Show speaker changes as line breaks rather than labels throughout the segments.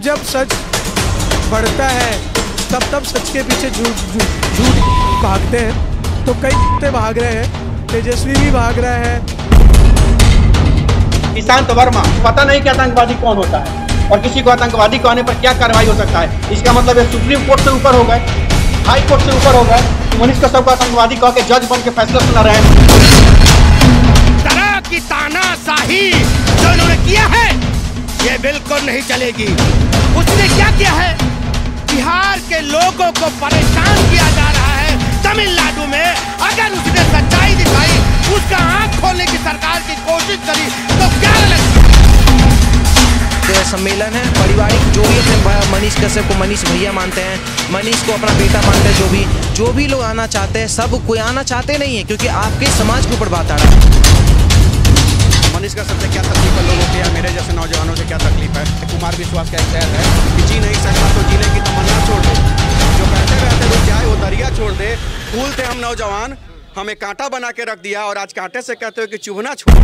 जब सच बढ़ता है तब सच के पीछे झूठ भागते हैं। तो कई भाग रहे हैं, तेजस्वी भी भाग रहा है।
ईशांत वर्मा, पता नहीं कि आतंकवादी कौन होता है और किसी को आतंकवादी कहने पर क्या कार्रवाई हो सकता है। इसका मतलब है सुप्रीम कोर्ट से ऊपर हो गए, हाई कोर्ट से ऊपर हो गए। मनीष कश्यप को आतंकवादी कह के जज बन के फैसला सुना रहे हैं।
तरह की तानाशाही जो उन्होंने किया है ये बिल्कुल नहीं चलेगी। उसने क्या किया है, बिहार के लोगों को परेशान किया जा रहा है। तमिलनाडु में अगर उसने सच्चाई दिखाई, उसका आंख खोलने की सरकार की कोशिश करी तो क्या
सम्मेलन है पारिवारिक। जो भी अपने मनीष कश्यप को मनीष भैया मानते हैं, मनीष को अपना बेटा मानते हैं, जो भी लोग आना चाहते हैं, सब कोई आना चाहते नहीं है क्योंकि आपके समाज के ऊपर बात आ रहा है।
मनीष कश्यप से क्या तकलीफ है लोगों के, या मेरे जैसे नौजवानों से क्या तकलीफ है। कुमार विश्वास का एक शहर है कि जी नहीं सकता तो जीने की तमन्ना छोड़ दे। जो कहते रहते रुक जाए वो दरिया छोड़ दे। फूल थे हम नौजवान, हमें कांटा बना के रख दिया और आज कांटे से कहते हो कि चुभना छोड़।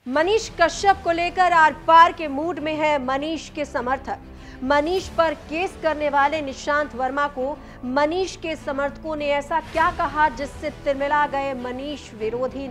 मनीष कश्यप को लेकर आर पार के मूड में है मनीष के समर्थक। मनीष पर केस करने वाले निशांत वर्मा को मनीष के समर्थकों ने ऐसा क्या कहा जिससे तिलमिला गए मनीष विरोधी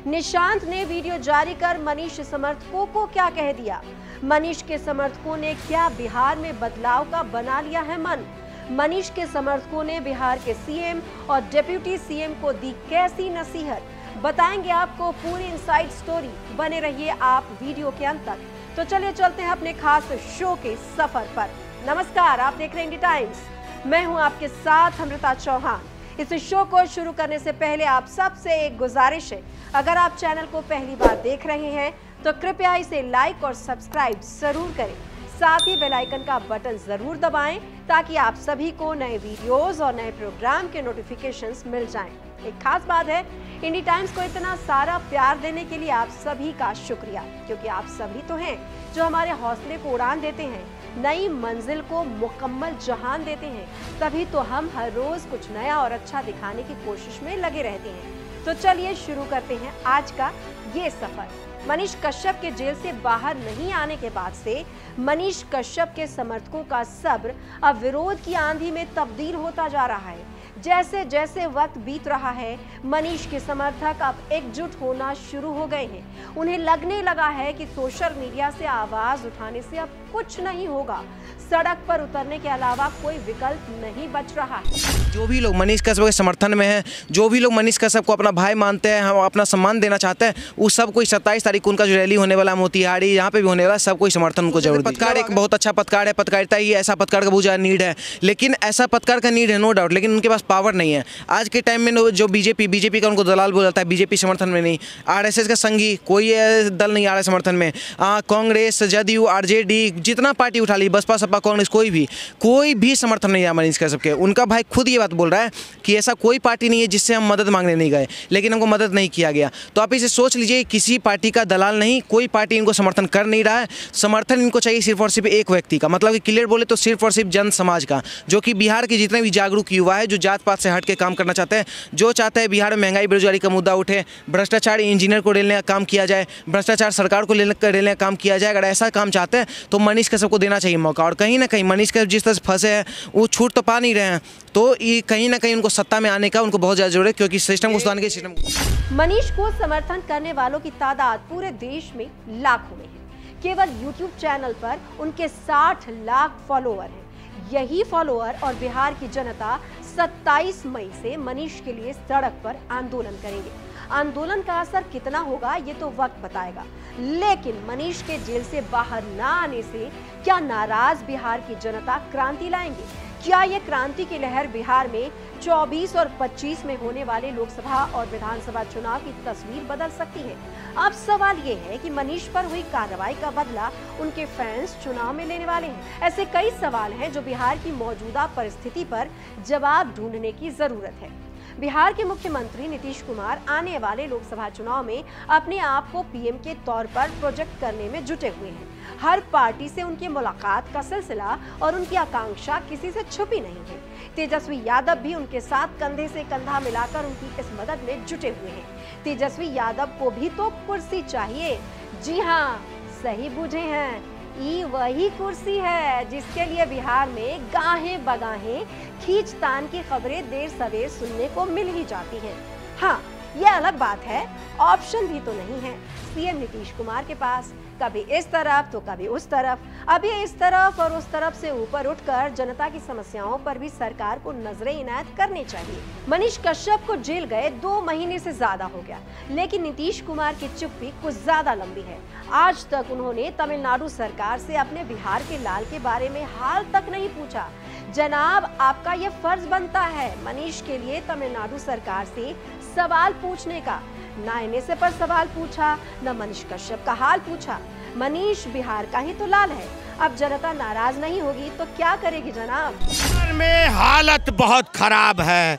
निशांत ने वीडियो जारी कर मनीष समर्थकों को क्या कह दिया। मनीष के समर्थकों ने क्या बिहार में बदलाव का बना लिया है मन। मनीष के समर्थकों ने बिहार के सीएम और डिप्टी सीएम को दी कैसी नसीहत, बताएंगे आपको पूरी इनसाइड स्टोरी। बने रहिए आप वीडियो के अंत तक। तो चलिए चलते हैं अपने खास शो के सफर पर। नमस्कार, आप देख रहे हैं इंडी टाइम्स। मैं हूं आपके साथ अमृता चौहान। इस शो को शुरू करने से पहले आप सबसे एक गुजारिश है, अगर आप चैनल को पहली बार देख रहे हैं तो कृपया इसे लाइक और सब्सक्राइब जरूर करें। साथ ही बेल आइकन का बटन जरूर दबाएं ताकि आप सभी को नए वीडियोस और नए प्रोग्राम के नोटिफिकेशंस मिल जाएं। एक खास बात है, इंडी टाइम्स को इतना सारा प्यार देने के लिए आप सभी का शुक्रिया, क्योंकि आप सभी तो हैं जो हमारे हौसले को उड़ान देते हैं, नई मंजिल को मुकम्मल जहान देते हैं। तभी तो हम हर रोज कुछ नया और अच्छा दिखाने की कोशिश में लगे रहते हैं। तो चलिए शुरू करते हैं आज का ये सफर। मनीष कश्यप के जेल से बाहर नहीं आने के बाद से मनीष कश्यप के समर्थकों का सब्र अब विरोध की आंधी में तब्दील होता जा रहा है। जैसे जैसे वक्त बीत रहा है, मनीष के समर्थक अब एकजुट होना शुरू हो गए हैं। उन्हें लगने लगा है कि सोशल मीडिया से आवाज उठाने से अब कुछ नहीं होगा, सड़क पर उतरने के अलावा कोई विकल्प नहीं बच रहा है।
जो भी लोग मनीष कश्यप के समर्थन में हैं, जो भी लोग मनीष कश्यप को अपना भाई मानते हैं, हम अपना सम्मान देना चाहते हैं, उस सब को 27 तारीख को उनका जो रैली होने वाला मोतिहारी, यहाँ पे भी होने वाला, सब कोई समर्थन उनको जरूर। पत्रकार एक बहुत अच्छा पत्रकार है, पत्रकारिता ही ऐसा पत्रकार का बहुत ज़्यादा नीड है, लेकिन ऐसा पत्रकार का नीड है नो डाउट, लेकिन उनके पास पावर नहीं है। आज के टाइम में जो बीजेपी का उनको दलाल बोला जाता है, बीजेपी समर्थन में नहीं, RSS का संगी कोई दल नहीं आ रहा है समर्थन में। कांग्रेस, जदयू, RJD, जितना पार्टी उठा ली, बसपा, सपा, कांग्रेस, कोई भी समर्थन नहीं है मनीष कश्यप के। उनका भाई खुद ये बात बोल रहा है कि ऐसा कोई पार्टी नहीं है जिससे हम मदद मांगने नहीं गए, लेकिन हमको मदद नहीं किया गया। तो आप इसे सोच लीजिए, किसी पार्टी का दलाल नहीं, कोई पार्टी इनको समर्थन कर नहीं रहा है। समर्थन इनको चाहिए सिर्फ और सिर्फ एक व्यक्ति का, मतलब कि क्लियर बोले तो सिर्फ और सिर्फ जन समाज का, जो कि बिहार के जितने भी जागरूक युवा है, जो जात पात से हट के काम करना चाहते हैं, जो चाहते हैं बिहार में महंगाई बेरोजगारी का मुद्दा उठे, भ्रष्टाचार इंजीनियर को लेने का काम किया जाए, भ्रष्टाचार सरकार को लेने का काम किया जाए। अगर ऐसा काम चाहते हैं तो मनीष कश्यप को देना चाहिए मौका। और कहीं ना कहीं मनीष कश्यप जिस तरह से फंसे हैं, वो छूट तो पा नहीं रहे हैं, तो ये कहीं ना कहीं उनको सत्ता में आने का उनको बहुत ज़्यादा जरूरत है, क्योंकि सिस्टम को सुधारने के सिस्टम।
मनीष को समर्थन करने वालों की तादाद पूरे देश में लाखों में है। केवल यूट्यूब चैनल पर उनके 60 लाख फॉलोअर हैं। यही फॉलोअर और बिहार की जनता 27 मई से मनीष के लिए सड़क पर आंदोलन करेंगे। आंदोलन का असर कितना होगा ये तो वक्त बताएगा, लेकिन मनीष के जेल से बाहर ना आने से क्या नाराज बिहार की जनता क्रांति लाएंगे? क्या ये क्रांति की लहर बिहार में 24 और 25 में होने वाले लोकसभा और विधानसभा चुनाव की तस्वीर बदल सकती है? अब सवाल ये है कि मनीष पर हुई कार्रवाई का बदला उनके फैंस चुनाव में लेने वाले हैं। ऐसे कई सवाल हैं जो बिहार की मौजूदा परिस्थिति पर जवाब ढूंढने की जरूरत है। बिहार के मुख्यमंत्री नीतीश कुमार आने वाले लोकसभा चुनाव में अपने आप को पीएम के तौर पर प्रोजेक्ट करने में जुटे हुए हैं। हर पार्टी से उनकी मुलाकात का सिलसिला और उनकी आकांक्षा किसी से छुपी नहीं है। तेजस्वी यादव भी उनके साथ कंधे से कंधा मिलाकर उनकी इस मदद में जुटे हुए हैं। तेजस्वी यादव को भी तो कुर्सी चाहिए। जी हाँ, सही बूझे हैं, ये वही कुर्सी है जिसके लिए बिहार में गाहें बगाहें खींचतान की खबरें देर सवेर सुनने को मिल ही जाती हैं। हाँ, यह अलग बात है, ऑप्शन भी तो नहीं है सीएम नीतीश कुमार के पास। कभी इस तरफ तो कभी उस तरफ, अभी इस तरफ और उस तरफ से ऊपर उठकर जनता की समस्याओं पर भी सरकार को नजरें इनायत करनी चाहिए। मनीष कश्यप को जेल गए 2 महीने से ज्यादा हो गया, लेकिन नीतीश कुमार की चुप्पी कुछ ज्यादा लंबी है। आज तक उन्होंने तमिलनाडु सरकार से अपने बिहार के लाल के बारे में हाल तक नहीं पूछा। जनाब, आपका ये फर्ज बनता है मनीष के लिए तमिलनाडु सरकार से सवाल पूछने का। ना एनएसए पर सवाल पूछा, न मनीष कश्यप का हाल पूछा। मनीष बिहार का ही तो लाल है। अब जनता नाराज नहीं होगी तो क्या करेगी जनाब?
बिहार में हालत बहुत खराब है।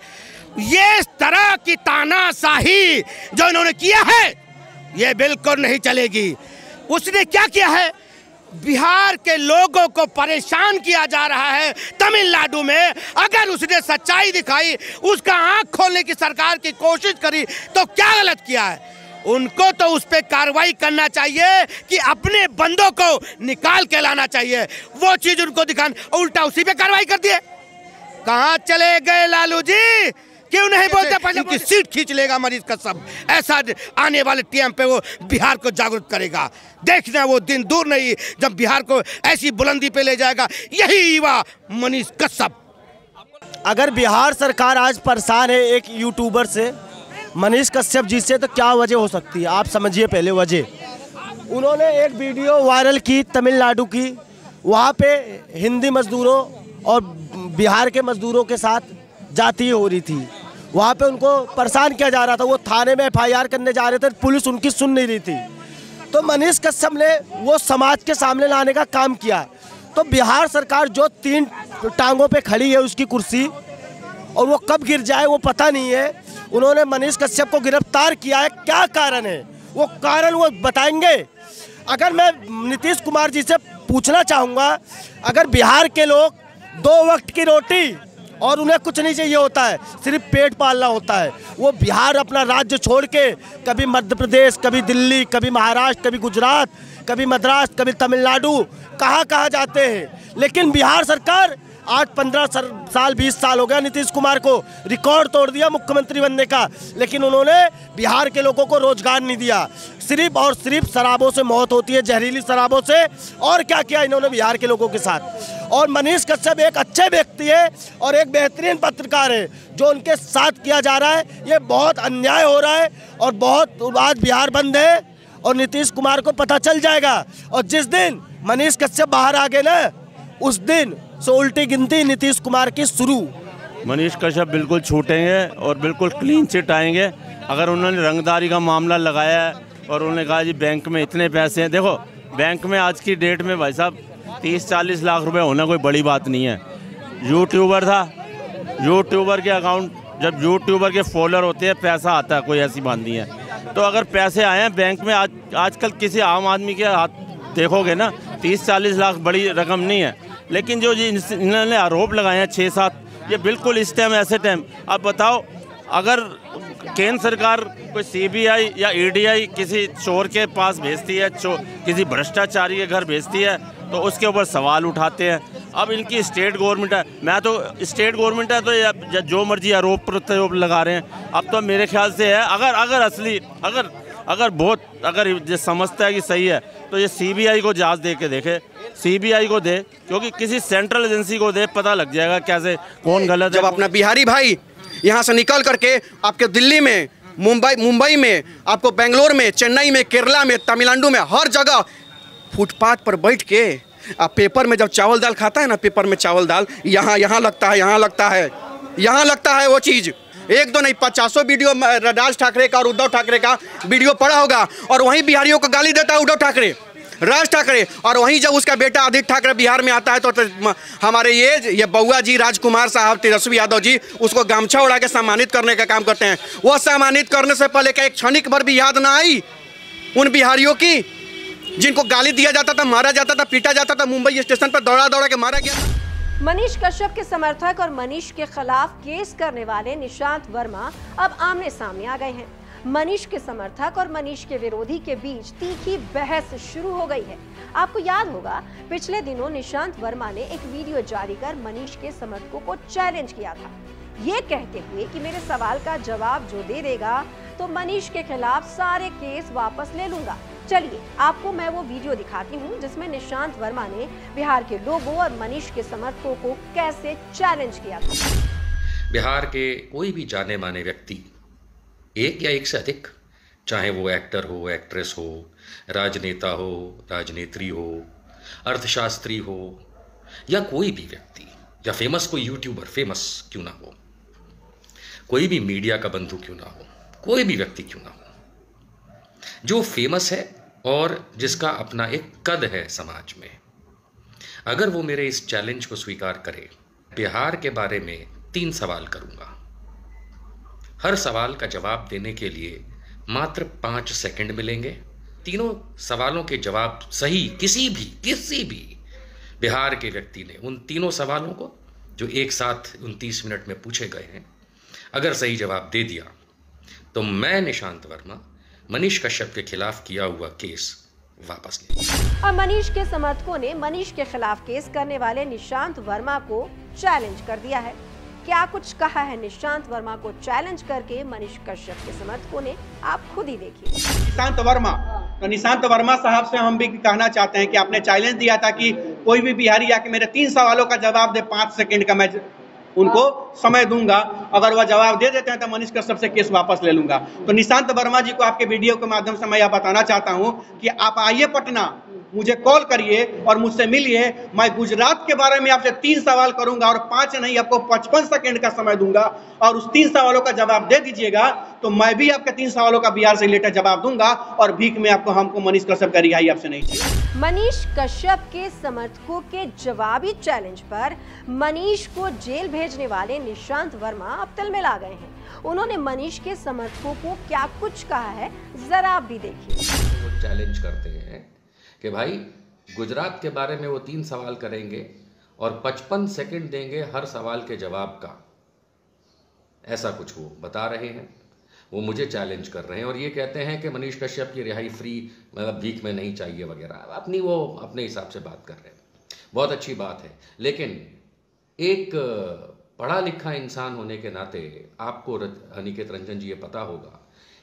ये इस तरह की तानाशाही जो इन्होंने किया है, ये बिल्कुल नहीं चलेगी। उसने क्या किया है? बिहार के लोगों को परेशान किया जा रहा है तमिलनाडु में। अगर उसने सच्चाई दिखाई, उसका आंख खोलने की सरकार की कोशिश करी, तो क्या गलत किया है? उनको तो उस पर कार्रवाई करना चाहिए कि अपने बंदों को निकाल के लाना चाहिए। वो चीज उनको दिखाना, उल्टा उसी पे कार्रवाई कर दिए। कहां चले गए लालू जी? क्यों नहीं बोलते? पहले उनकी सीट खींच लेगा मरीज का सब। ऐसा आने वाले टाइम पे वो बिहार को जागरूक करेगा। देखना वो दिन दूर नहीं जब बिहार को ऐसी बुलंदी पे ले जाएगा यही युवा मनीष कश्यप।
अगर बिहार सरकार आज परेशान है एक यूट्यूबर से, मनीष कश्यप जी से, तो क्या वजह हो सकती है? आप समझिए पहले वजह। उन्होंने एक वीडियो वायरल की तमिलनाडु की, वहाँ पे हिंदी मजदूरों और बिहार के मजदूरों के साथ जाती हो रही थी। वहाँ पे उनको परेशान किया जा रहा था। वो थाने में FIR करने जा रहे थे, पुलिस उनकी सुन नहीं रही थी। तो मनीष कश्यप ने वो समाज के सामने लाने का काम किया। तो बिहार सरकार जो 3 टांगों पे खड़ी है उसकी कुर्सी, और वो कब गिर जाए वो पता नहीं है। उन्होंने मनीष कश्यप को गिरफ्तार किया है। क्या कारण है? वो कारण वो बताएंगे। अगर मैं नीतीश कुमार जी से पूछना चाहूँगा, अगर बिहार के लोग 2 वक्त की रोटी और उन्हें कुछ नहीं चाहिए होता है, सिर्फ पेट पालना होता है, वो बिहार अपना राज्य छोड़ के कभी मध्य प्रदेश, कभी दिल्ली, कभी महाराष्ट्र, कभी गुजरात, कभी मद्रास, कभी तमिलनाडु, कहाँ जाते हैं। लेकिन बिहार सरकार 8-15 साल 20 साल हो गया नीतीश कुमार को, रिकॉर्ड तोड़ दिया मुख्यमंत्री बनने का, लेकिन उन्होंने बिहार के लोगों को रोजगार नहीं दिया। सिर्फ और सिर्फ शराबों से मौत होती है, जहरीली शराबों से। और क्या किया इन्होंने बिहार के लोगों के साथ? और मनीष कश्यप एक अच्छे व्यक्ति है और एक बेहतरीन पत्रकार है। जो उनके साथ किया जा रहा है ये बहुत अन्याय हो रहा है, और बहुत आज बिहार बंद है और नीतीश कुमार को पता चल जाएगा। और जिस दिन मनीष कश्यप बाहर आ गए ना, उस दिन से उल्टी गिनती नीतीश कुमार की शुरू।
मनीष कश्यप बिल्कुल छूटेंगे और बिल्कुल क्लीन चिट आएंगे। अगर उन्होंने रंगदारी का मामला लगाया है और उन्होंने कहा जी बैंक में इतने पैसे हैं, देखो बैंक में आज की डेट में भाई साहब 30-40 लाख रुपए होना कोई बड़ी बात नहीं है। यूट्यूबर था, यूट्यूबर के अकाउंट, जब यूट्यूबर के फॉलोअर होते हैं पैसा आता है, कोई ऐसी बात नहीं है। तो अगर पैसे आए हैं बैंक में, आजकल किसी आम आदमी के हाथ देखोगे ना 30-40 लाख बड़ी रकम नहीं है। लेकिन जो इन्होंने आरोप लगाए हैं 6-7, ये बिल्कुल इस टाइम ऐसे टाइम, अब बताओ अगर केंद्र सरकार कोई CBI या EDI किसी चोर के पास भेजती है, किसी भ्रष्टाचारी के घर भेजती है, तो उसके ऊपर सवाल उठाते हैं। अब इनकी स्टेट गवर्नमेंट है, मैं तो स्टेट गवर्नमेंट है तो जो मर्जी आरोप प्रत्यारोप लगा रहे हैं। अब तो मेरे ख्याल से है अगर असली अगर ये समझता है कि सही है तो ये CBI को जांच दे के देखे, CBI को दे, क्योंकि किसी सेंट्रल एजेंसी को दे, पता लग जाएगा कैसे कौन गलत है।
जब अपना बिहारी भाई यहाँ से निकल करके आपके दिल्ली में, मुंबई में, आपको बेंगलोर में, चेन्नई में, केरला में, तमिलनाडु में, हर जगह फुटपाथ पर बैठ के आप पेपर में जब चावल दाल खाता है ना, पेपर में चावल दाल यहाँ लगता है, यहाँ लगता है वो चीज़। 1-2 नहीं 50 वीडियो राज ठाकरे का और उद्धव ठाकरे का वीडियो पड़ा होगा, और वहीं बिहारियों को गाली देता है उद्धव ठाकरे। राज ठाकरे, और वहीं जब उसका बेटा आदित्य ठाकरे बिहार में आता है तो हमारे ये बउआ जी राजकुमार साहब तेजस्वी यादव जी उसको गमछा उड़ा के सम्मानित करने का काम करते हैं। वो सम्मानित करने से पहले क्या एक क्षणिक भर भी याद ना आई उन बिहारियों की जिनको गाली दिया जाता था, मारा जाता था, पीटा जाता था, मुंबई स्टेशन पर दौड़ा दौड़ा के मारा गया था।
मनीष कश्यप के समर्थक और मनीष के खिलाफ केस करने वाले निशांत वर्मा अब आमने सामने आ गए हैं। मनीष के समर्थक और मनीष के विरोधी के बीच तीखी बहस शुरू हो गई है। आपको याद होगा पिछले दिनों निशांत वर्मा ने एक वीडियो जारी कर मनीष के समर्थकों को चैलेंज किया था, ये कहते हुए कि मेरे सवाल का जवाब जो दे देगा तो मनीष के खिलाफ सारे केस वापस ले लूंगा। चलिए आपको मैं वो वीडियो दिखाती हूँ जिसमें निशांत वर्मा ने बिहार के लोगों और मनीष के समर्थकों को कैसे चैलेंज किया था।
बिहार के कोई भी जाने माने व्यक्ति, एक या एक से अधिक, चाहे वो एक्टर हो, एक्ट्रेस हो, राजनेता हो, राजनेत्री हो, अर्थशास्त्री हो, या कोई भी व्यक्ति, या फेमस कोई यूट्यूबर, फेमस क्यों ना हो, कोई भी मीडिया का बंधु क्यों ना हो, कोई भी व्यक्ति क्यों ना हो, जो फेमस है और जिसका अपना एक कद है समाज में, अगर वो मेरे इस चैलेंज को स्वीकार करे, बिहार के बारे में 3 सवाल करूंगा। हर सवाल का जवाब देने के लिए मात्र 5 सेकंड मिलेंगे। तीनों सवालों के जवाब सही किसी भी बिहार के व्यक्ति ने उन तीनों सवालों को जो एक साथ 29 मिनट में पूछे गए हैं, अगर सही जवाब दे दिया तो मैं निशांत वर्मा मनीष कश्यप के खिलाफ किया हुआ केस वापस ले।
और मनीष के समर्थकों ने मनीष के खिलाफ केस करने वाले निशांत वर्मा को चैलेंज कर दिया है। क्या कुछ कहा है निशांत वर्मा को चैलेंज करके मनीष कश्यप के समर्थकों ने, आप खुद ही देखिए।
निशांत वर्मा साहब से हम भी कहना चाहते हैं कि आपने चैलेंज दिया था कि कोई भी बिहारी आके मेरे 3 सवालों का जवाब दे, 5 सेकंड का मैं उनको समय दूंगा, अगर वह जवाब दे देते हैं तो मनीष कश्यप से केस वापस ले लूंगा। तो निशांत वर्मा जी को आपके वीडियो के माध्यम से मैं यह बताना चाहता हूं कि आप आइए पटना, मुझे कॉल करिए और मुझसे मिलिए। मैं गुजरात के बारे में आपसे 3 सवाल करूंगा और 5 नहीं, आपको 55 सेकंड का समय दूंगा, और उस 3 सवालों का जवाब दे दीजिएगा तो मैं भी आपके 3 सवालों का बिहार से रिलेटेड जवाब दूंगा, और भीख में हमको मनीष कश्यप का रिहाई आपसे नहीं चाहिए।
मनीष कश्यप के समर्थकों के जवाबी चैलेंज पर मनीष को जेल भेजने वाले निशांत वर्मा अब तिलमिला गए हैं। उन्होंने मनीष के समर्थकों को क्या कुछ कहा है, जरा आप भी देखिए।
वो चैलेंज करते हैं कि भाई गुजरात के बारे में वो 3 सवाल करेंगे और 55 सेकंड देंगे हर सवाल के जवाब का, ऐसा कुछ वो बता रहे हैं। वो मुझे चैलेंज कर रहे हैं और ये कहते हैं कि मनीष कश्यप की रिहाई फ्री, मतलब भीख में नहीं चाहिए वगैरह, वो अपने हिसाब से बात कर रहे हैं। बहुत अच्छी बात है, लेकिन एक पढ़ा लिखा इंसान होने के नाते आपको अनिकेत रंजन जी ये पता होगा,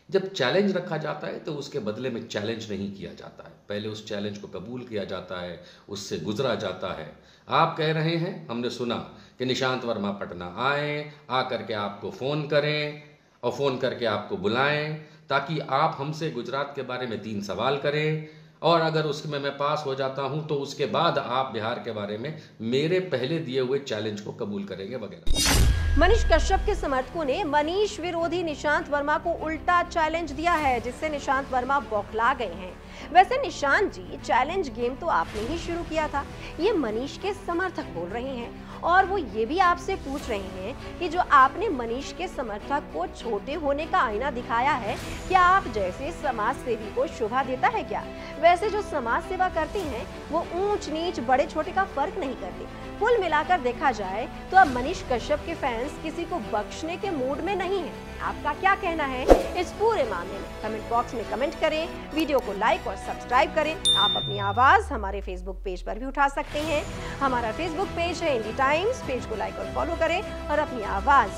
जब चैलेंज रखा जाता है तो उसके बदले में चैलेंज नहीं किया जाता है, पहले उस चैलेंज को कबूल किया जाता है, उससे गुजरा जाता है। आप कह रहे हैं, हमने सुना कि निशांत वर्मा पटना आए, आकर के आपको फ़ोन करें और फ़ोन करके आपको बुलाएं ताकि आप हमसे गुजरात के बारे में 3 सवाल करें, और अगर उसमें मैं पास हो जाता हूं तो उसके बाद आप बिहार के बारे में मेरे पहले दिए हुए चैलेंज को कबूल करेंगे वगैरह।
मनीष कश्यप के समर्थकों ने मनीष विरोधी निशांत वर्मा को उल्टा चैलेंज दिया है, जिससे निशांत वर्मा बौखला गए हैं। वैसे निशांत जी, चैलेंज गेम तो आपने ही शुरू किया था, ये मनीष के समर्थक बोल रहे हैं, और वो ये भी आपसे पूछ रहे हैं कि जो आपने मनीष के समर्थक को छोटे होने का आईना दिखाया है, क्या आप जैसे समाज सेवी को शोभा देता है क्या? वैसे जो समाज सेवा करती हैं वो ऊंच नीच बड़े छोटे का फर्क नहीं करते। कुल मिलाकर देखा जाए तो अब मनीष कश्यप के फैंस किसी को बख्शने के मूड में नहीं है। आपका क्या कहना है इस पूरे मामले में? कमेंट बॉक्स में कमेंट करें, वीडियो को लाइक और सब्सक्राइब करें। आप अपनी आवाज हमारे फेसबुक पेज पर भी उठा सकते हैं। हमारा फेसबुक पेज है इंडी टाइम्स, पेज को लाइक और फॉलो करें और अपनी आवाज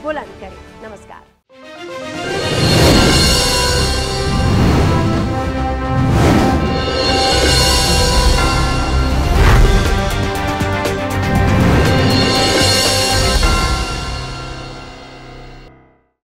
बुलंद करें। नमस्कार।